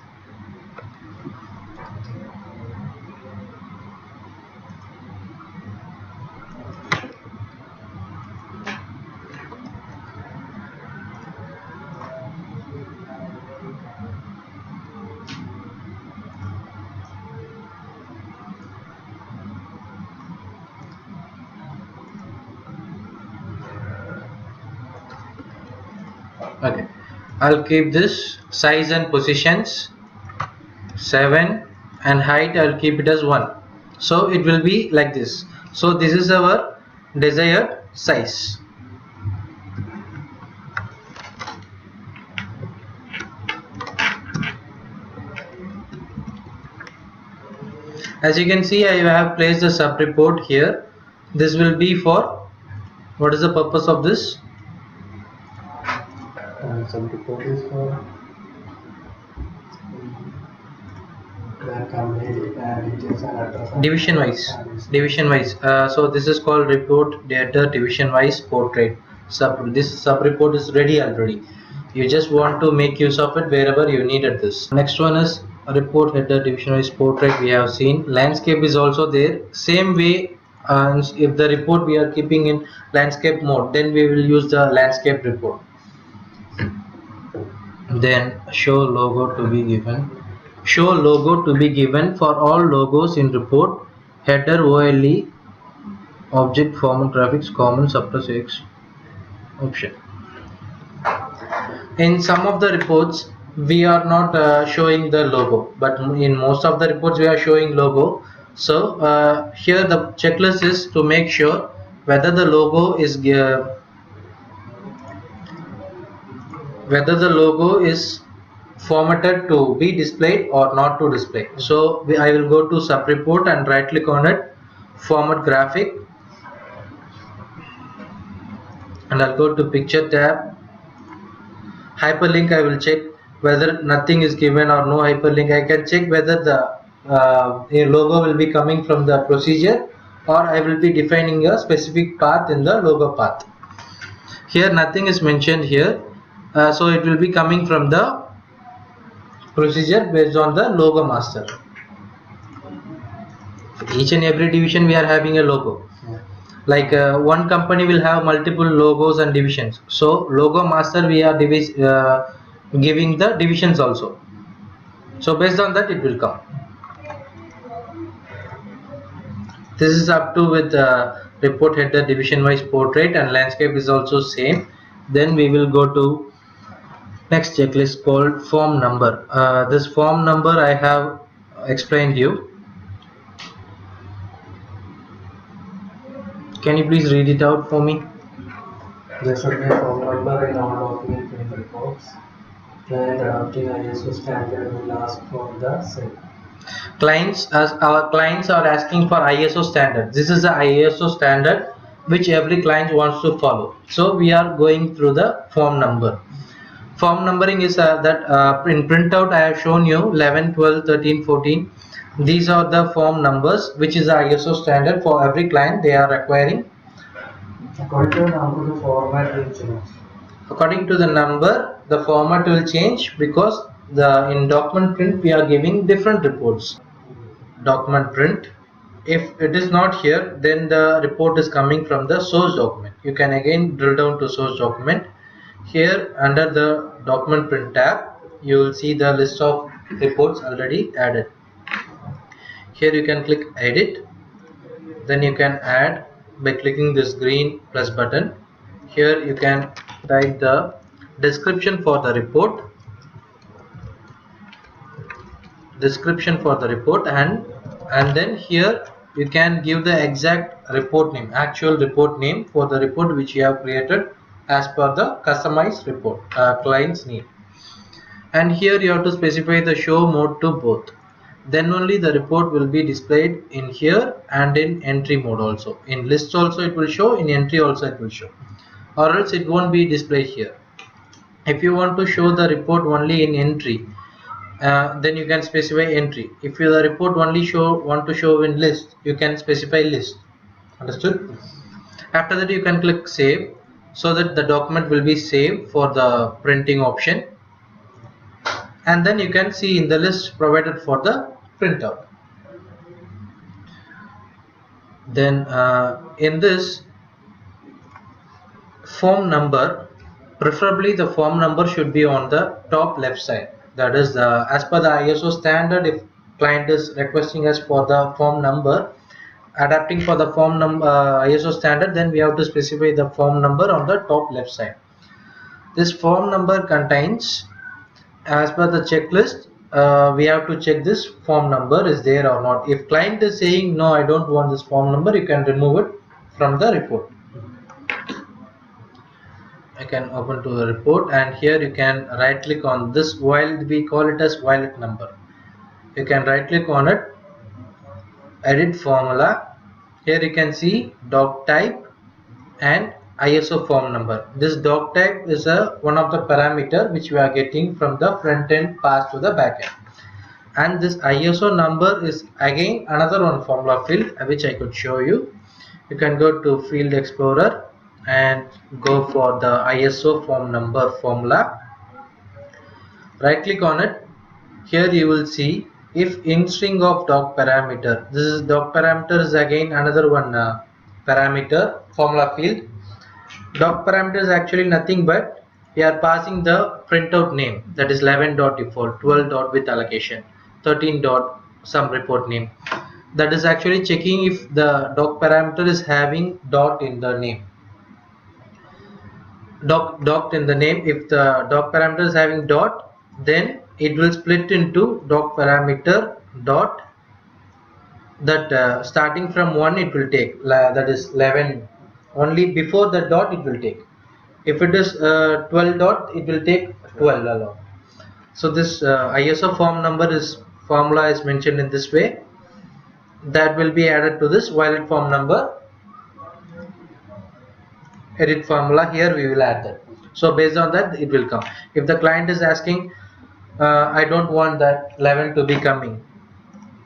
Okay, I'll keep this size and positions 7 and height I'll keep it as 1. So it will be like this. So this is our desired size. As you can see, I have placed the sub report here. This will be for, what is the purpose of this? Some report is for the company details and address. Division wise. So this is called report data division wise portrait. This sub report is ready already. You just want to make use of it wherever you needed this. Next one is report header division wise portrait we have seen. Landscape is also there. Same way, if the report we are keeping in landscape mode, then we will use the landscape report. Then show logo to be given. Show logo to be given for all logos in report header OLE object format graphics common surplus X option. In some of the reports we are not showing the logo, but in most of the reports we are showing logo. So here the checklist is to make sure whether the logo is formatted to be displayed or not to display. So I will go to sub report and right click on it, format graphic, and I'll go to picture tab. Hyperlink, I will check whether nothing is given or no hyperlink. I can check whether the logo will be coming from the procedure or I will be defining a specific path in the logo path. Here nothing is mentioned here, so it will be coming from the procedure based on the logo master. For each and every division we are having a logo. Like one company will have multiple logos and divisions, so logo master we are giving the divisions also, so based on that it will come. This is up to with report header division wise portrait, and landscape is also same. Then we will go to next checklist called form number. This form number I have explained you. Can you please read it out for me? There should be a form number in all document print reports. Client adopting ISO standard will ask for the same. Clients, as our clients are asking for ISO standard. This is the ISO standard which every client wants to follow. So we are going through the form number. Form numbering is that in printout I have shown you 11, 12, 13, 14. These are the form numbers which is the ISO standard for every client they are requiring. According to the number, the format will change. According to the number, the format will change because in document print we are giving different reports. Document print, if it is not here, then the report is coming from the source document. You can again drill down to source document. Here under the document print tab, you will see the list of reports already added. Here you can click edit, then you can add by clicking this green plus button. Here you can write the description for the report, and then here you can give the exact report name, actual report name for the report which you have created as per the customized report client's need. And here you have to specify the show mode to both. Then only the report will be displayed in here and in entry mode also. In list also it will show, in entry also it will show, or else it won't be displayed here. If you want to show the report only in entry, then you can specify entry. If the report only want to show in list, you can specify list. Understood? After that you can click save, so that the document will be saved for the printing option, and then you can see in the list provided for the printout. Then in this form number, preferably the form number should be on the top left side. That is as per the ISO standard. If client is requesting us for the form number, adapting for the form number ISO standard, then we have to specify the form number on the top left side. This form number contains, as per the checklist, we have to check this form number is there or not. If client is saying no, I don't want this form number, you can remove it from the report. I can open to the report, and here you can right click on this, while we call it as violet number. You can right click on it, edit formula. Here you can see doc type and ISO form number. This doc type is one of the parameter which we are getting from the front end passed to the back end, and this ISO number is again another one formula field which I could show you. You can go to Field Explorer and go for the ISO form number formula. Right click on it, here you will see if in string of doc parameter. This is doc parameter is again another one parameter formula field. Doc parameter is actually nothing but we are passing the printout name, that is 11 dot default, 12 dot with allocation, 13 dot some report name. That is actually checking if the doc parameter is having dot in the name. Doc in the name. If the doc parameter is having dot, then it will split into doc parameter dot, that starting from 1 it will take, that is 11, only before the dot it will take. If it is 12 dot, it will take 12 alone. So this ISO form number is formula is mentioned in this way, that will be added to this valid form number edit formula. Here we will add that. So based on that it will come. If the client is asking I don't want that 11 to be coming,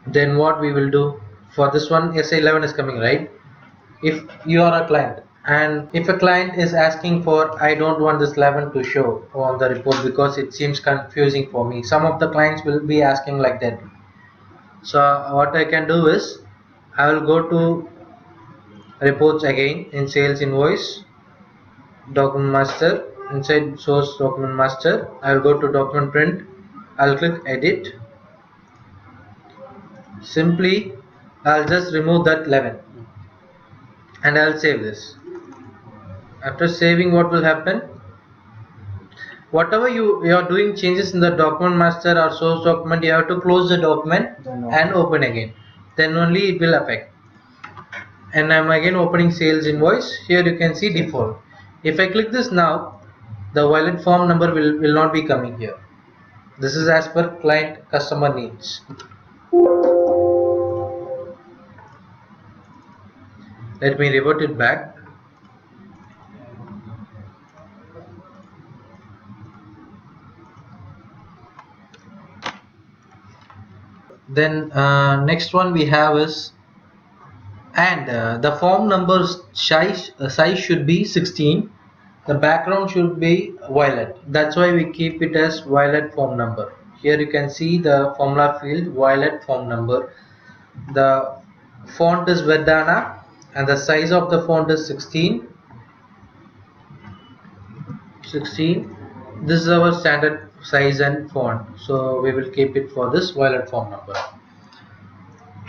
then what we will do for this one, say 11 is coming, right? If you are a client and if a client is asking for I don't want this 11 to show on the report because it seems confusing for me, some of the clients will be asking like that. So what I can do is I will go to reports again in sales invoice, document master, inside source document master I will go to document print, I'll click edit. Simply I'll just remove that 11 and I'll save this. After saving, what will happen, whatever you are doing changes in the document master or source document, you have to close the document and open again, then only it will affect. And I'm again opening sales invoice. Here you can see default. If I click this now, the valid form number will not be coming here. This is as per client customer needs. Let me revert it back. Then next one we have is, and the form number size should be 16. The background should be violet. That's why we keep it as violet form number. Here you can see the formula field violet form number. The font is Verdana and the size of the font is 16. This is our standard size and font, so we will keep it for this violet form number.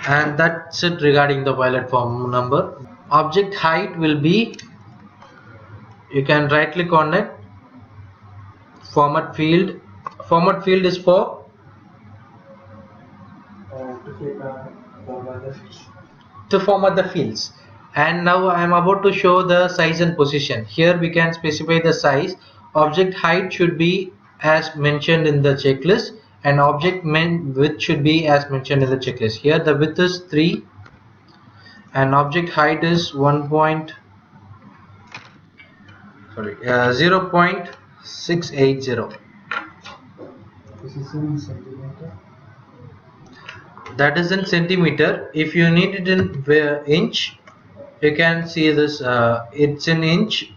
And that's it regarding the violet form number. Object height will be, you can right click on it, format field is for to format the fields. And now I am about to show the size and position. Here we can specify the size. Object height should be as mentioned in the checklist, and object width should be as mentioned in the checklist. Here the width is 3 and object height is 0.680. This is in centimeter. That is in centimeter. If you need it in inch, you can see this, it's in inch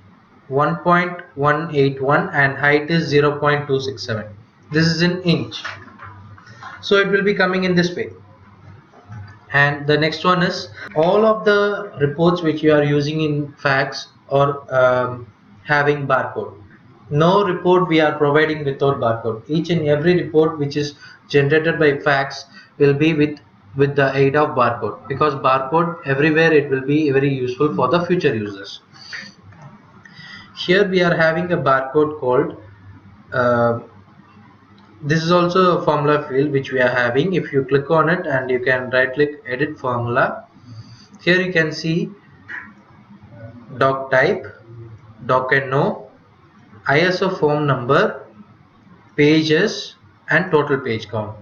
1.181 and height is 0.267. This is in inch, so it will be coming in this way. And the next one is, all of the reports which you are using in fax or having barcode. No report we are providing without barcode. Each and every report which is generated by fax will be with the aid of barcode, because barcode everywhere it will be very useful for the future users. Here we are having a barcode called this is also a formula field which we are having. If you click on it and you can right click edit formula, here you can see doc type, doc and no, ISO form number, pages and total page count.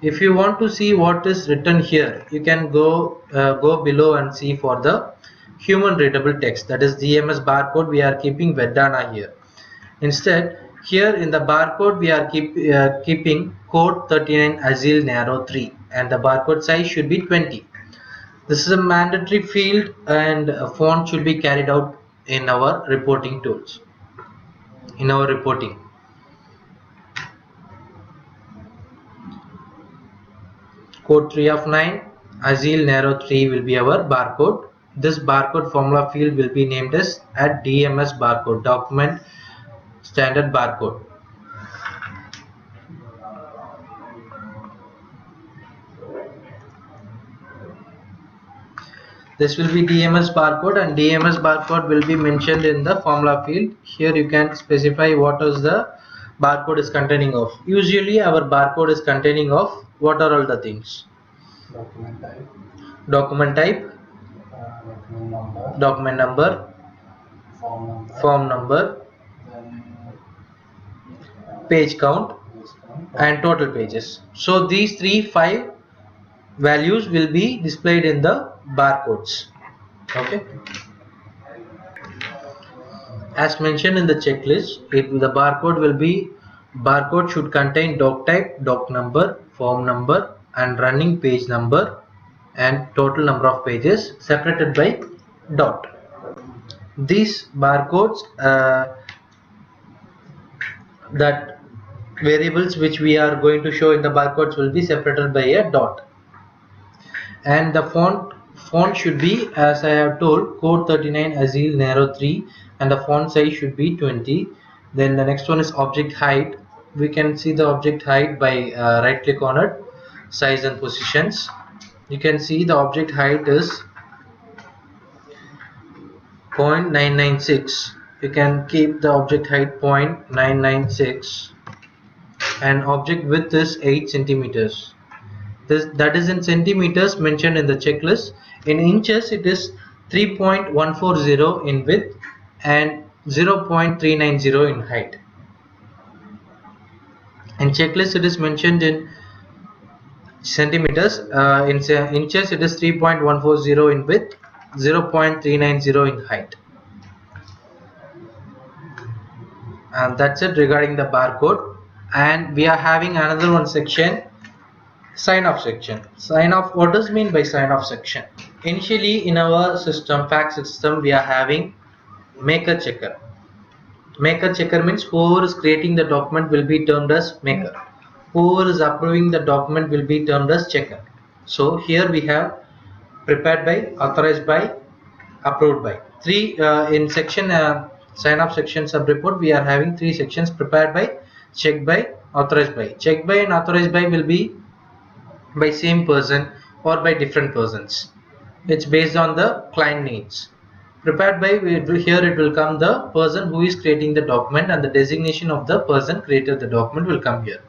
If you want to see what is written here, you can go below and see for the human readable text, that is GMS barcode. We are keeping Verdana here. Instead, here in the barcode we are keeping code 39 Azil narrow 3 and the barcode size should be 20. This is a mandatory field and a font should be carried out in our reporting tools, in our reporting. code 3 of 9, Azil Nero 3 will be our barcode. This barcode formula field will be named as at DMS barcode, document standard barcode. This will be DMS barcode, and DMS barcode will be mentioned in the formula field. Here you can specify what is the barcode is containing of. Usually our barcode is containing of what are all the things? Document type, Document type, document number, form number, then page count, page count, and total pages. So these 5 values will be displayed in the barcodes. Okay. As mentioned in the checklist, the barcode will be, barcode should contain doc type, doc number, form number, and running page number, and total number of pages separated by dot. These barcodes, that variables which we are going to show in the barcodes will be separated by a dot. And the font should be, as I have told, code 39 Azil Nero 3, and the font size should be 20. Then the next one is object height. We can see the object height by right click on it, size and positions. You can see the object height is 0.996. You can keep the object height 0.996, and object width is 8 centimeters. That is in centimeters mentioned in the checklist. In inches it is 3.140 in width and 0.390 in height. In checklist it is mentioned in centimeters. In inches it is 3.140 in width, 0.390 in height. And that's it regarding the barcode. And we are having another one section, sign off section. Sign off, what does mean by sign off section? Initially in our system, fax system, we are having maker checker. Maker checker means whoever is creating the document will be termed as maker. Whoever is approving the document will be termed as checker. So here we have prepared by, authorized by, approved by. In section sign off section sub report, we are having 3 sections: prepared by, checked by, authorized by. Checked by and authorized by will be by same person or by different persons. It's based on the client needs. Prepared by, here it will come the person who is creating the document, and the designation of the person created the document will come here.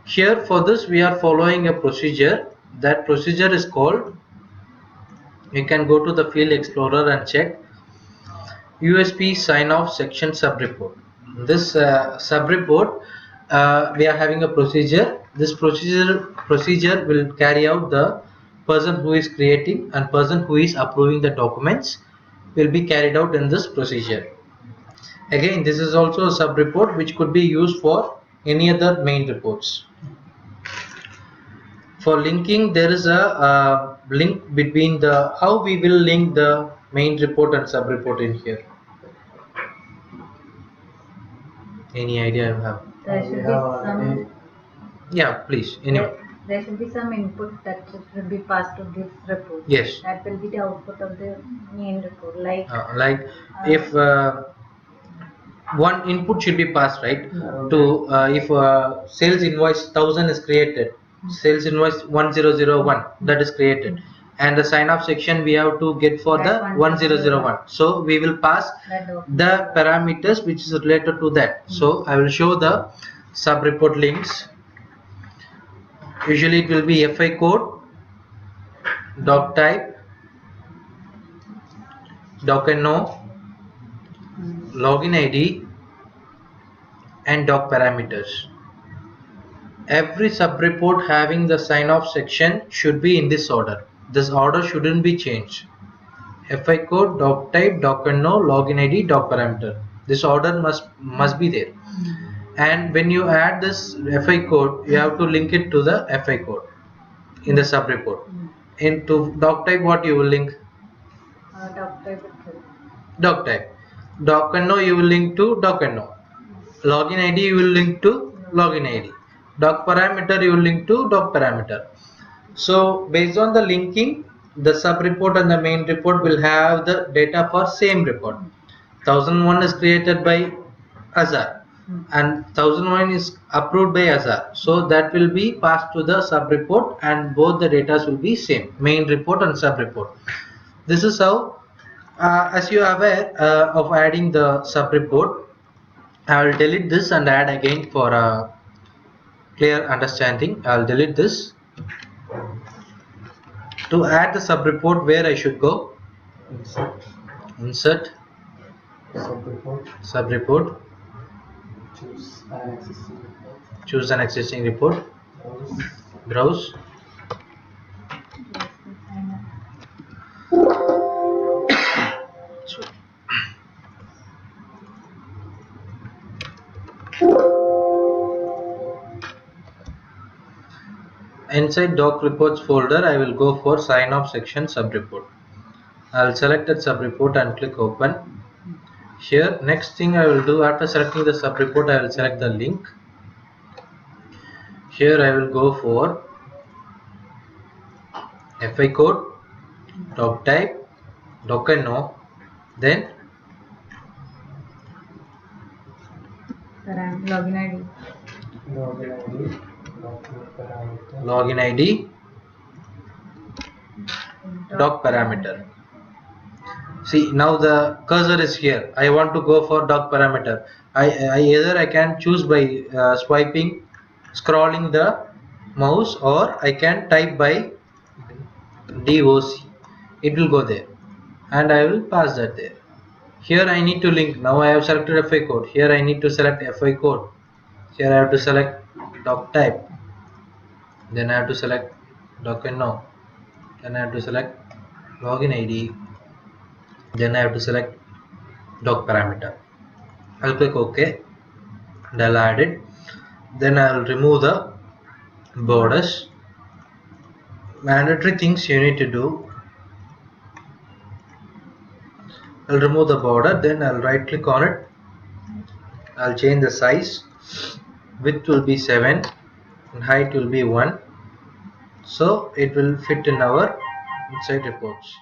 Here for this we are following a procedure. That procedure is called, you can go to the field explorer and check USP sign off section sub report. This sub report, we are having a procedure. This procedure will carry out the person who is creating and person who is approving the documents will be carried out in this procedure. Again, this is also a sub report which could be used for any other main reports. For linking, there is a link between the, how we will link the main report and sub report in here. Any idea you have? There should be some. Yeah, please. Anyway. There should be some input that should be passed to this report. Yes. That will be the output of the main report. If one input should be passed, right? To if sales invoice 1000 is created, sales invoice 1001 that is created, and the sign off section we have to get for the 1001. So we will pass the parameters which is related to that. So I will show the sub report links. Usually it will be FI code, doc type, doc and no, login ID, and doc parameters. Every sub report having the sign off section should be in this order. This order shouldn't be changed. FI code, doc type, doc and no, login ID, doc parameter. This order must be there. And when you add this FI code, you have to link it to the FI code in the sub report. Into doc type, what you will link? Doc type. Doc type. Doc and no you will link to doc and no. Login ID you will link to login ID. Doc parameter you will link to doc parameter. So based on the linking, the sub report and the main report will have the data for same report. 1001 is created by Azhar and 1001 is approved by Azhar. So that will be passed to the sub report and both the data will be same, main report and sub report. This is how, as you are aware of adding the sub report, I will delete this and add again for a clear understanding. I will delete this. To add the sub report, where I should go? Insert sub report, choose an existing report, browse, inside doc reports folder I will go for sign off section sub report. I will select that sub report and click open. Here next thing I will do, after selecting the sub report, I will select the link. Here I will go for FI code, doc type, doc then Login ID. login ID, doc parameter. See, now the cursor is here. I want to go for doc parameter. I either I can choose by swiping, scrolling the mouse, or I can type by DOC. It will go there and I will pass that there. Here I need to link. Now I have selected FI code. Here I need to select FI code. Here I have to select doc type. Then I have to select doc.no. Then I have to select login ID. Then I have to select doc parameter. I'll click OK and I'll add it. Then I'll remove the borders. Mandatory things you need to do. I'll remove the border, then I'll right click on it. I'll change the size. Width will be 7 and height will be 1. So it will fit in our inside reports.